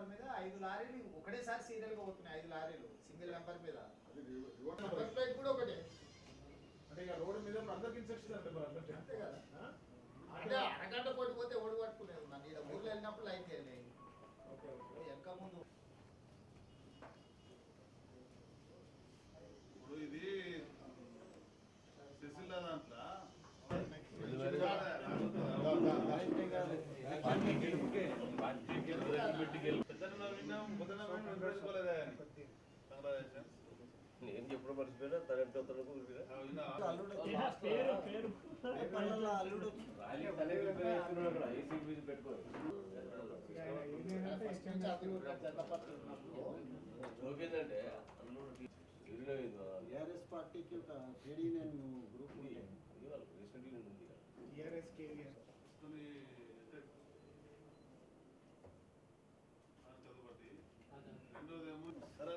Number మీద 5 లారీలు ఒకటేసారి సీరియల్ గా పోతున్నాయి. 5 లారీలు సింగిల్ నెంబర్ మీద. నెంబర్ ప్లేట్ కూడా ఒకటే. అంటే ఇక రోడ్డు మీద అందరికి ఇన్స్ట్రక్షన్ అంతే కదా. అంటే అరగంట పోతే ఓడి పట్టుకునేది. మన ఇక్కడ ఊర్లో వెళ్ళినప్పుడు లైట్ వెళ్ళాయి. ఎక్క ముందు ఇప్పుడు ఇది సిసిల్ దాంట్లో నేను ఎప్పుడు మర్చిపోయినా తనంటే ఓకేందంటే టీఆర్ఎస్ పార్టీకి ఒక ట్రేడ్ యూనియన్ గ్రూప్ ఉంది చదువుబట్టి రెండోదేమో సరే